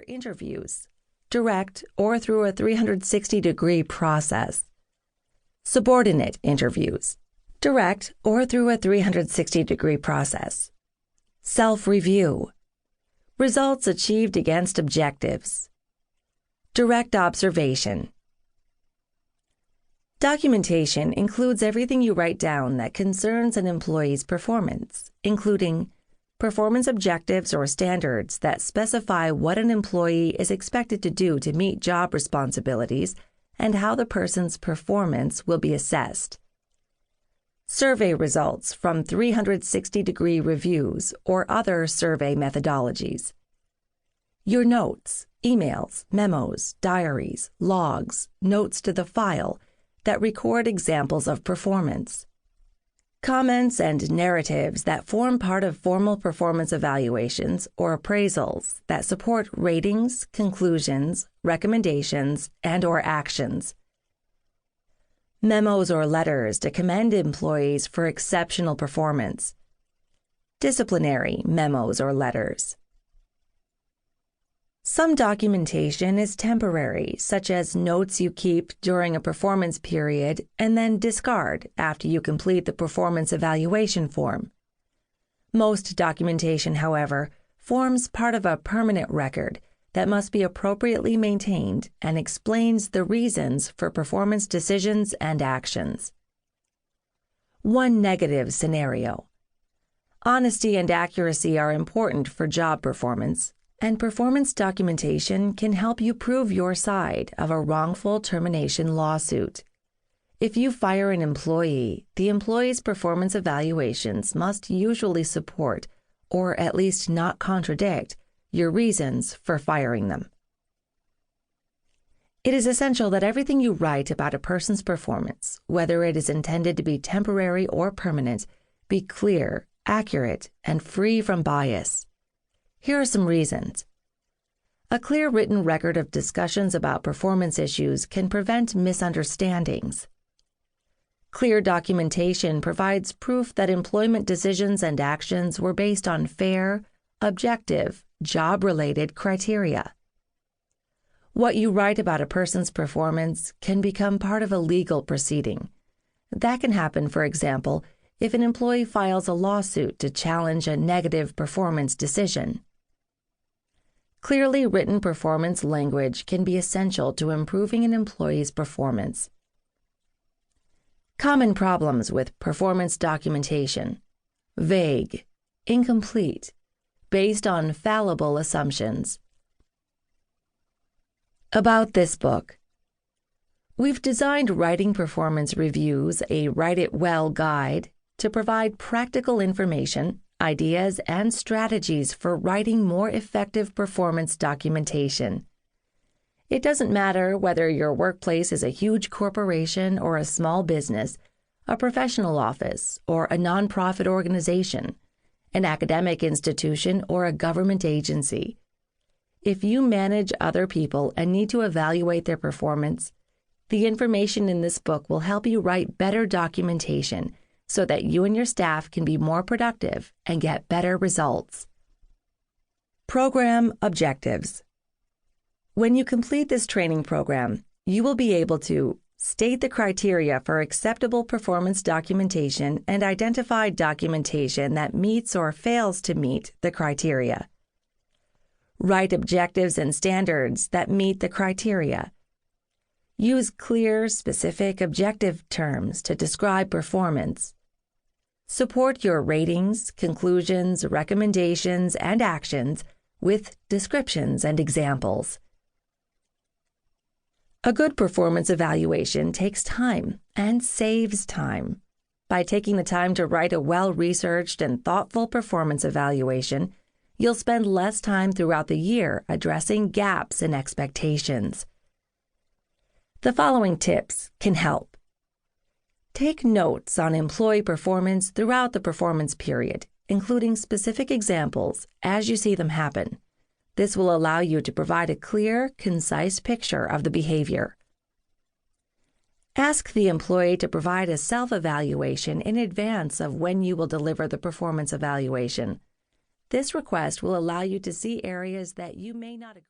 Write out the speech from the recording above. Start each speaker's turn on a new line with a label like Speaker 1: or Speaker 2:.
Speaker 1: interviews, direct or through a 360-degree process. Subordinate interviews, direct or through a 360-degree process. Self-review, results achieved against objectives. Direct observation. Documentation includes everything you write down that concerns an employee's performance, including performance objectives or standards that specify what an employee is expected to do to meet job responsibilities and how the person's performance will be assessed. Survey results from 360-degree reviews or other survey methodologies. Your notes, emails, memos, diaries, logs, notes to the file that record examples of performance. Comments and narratives that form part of formal performance evaluations or appraisals that support ratings, conclusions, recommendations, and/or actions. Memos or letters to commend employees for exceptional performance. Disciplinary memos or letters. Some documentation is temporary, such as notes you keep during a performance period and then discard after you complete the performance evaluation form. Most documentation, however, forms part of a permanent record that must be appropriately maintained and explains the reasons for performance decisions and actions. One negative scenario. Honesty and accuracy are important for job performance, and performance documentation can help you prove your side of a wrongful termination lawsuit. If you fire an employee, the employee's performance evaluations must usually support, or at least not contradict, your reasons for firing them. It is essential that everything you write about a person's performance, whether it is intended to be temporary or permanent, be clear, accurate, and free from bias. Here are some reasons. A clear written record of discussions about performance issues can prevent misunderstandings. Clear documentation provides proof that employment decisions and actions were based on fair, objective, job-related criteria. What you write about a person's performance can become part of a legal proceeding. That can happen, for example, if an employee files a lawsuit to challenge a negative performance decision. Clearly written performance language can be essential to improving an employee's performance. Common problems with performance documentation: vague, incomplete, based on fallible assumptions. About this book. We've designed Writing Performance Reviews, a Write It Well guide, to provide practical information, ideas, and strategies for writing more effective performance documentation. It doesn't matter whether your workplace is a huge corporation or a small business, a professional office or a nonprofit organization, an academic institution or a government agency. If you manage other people and need to evaluate their performance, the information in this book will help you write better documentation so that you and your staff can be more productive and get better results. Program objectives. When you complete this training program, you will be able to state the criteria for acceptable performance documentation and identify documentation that meets or fails to meet the criteria. Write objectives and standards that meet the criteria. Use clear, specific, objective terms to describe performance. Support your ratings, conclusions, recommendations, and actions with descriptions and examples. A good performance evaluation takes time and saves time. By taking the time to write a well-researched and thoughtful performance evaluation, you'll spend less time throughout the year addressing gaps in expectations. The following tips can help. Take notes on employee performance throughout the performance period, including specific examples as you see them happen. This will allow you to provide a clear, concise picture of the behavior. Ask the employee to provide a self-evaluation in advance of when you will deliver the performance evaluation. This request will allow you to see areas that you may not agree.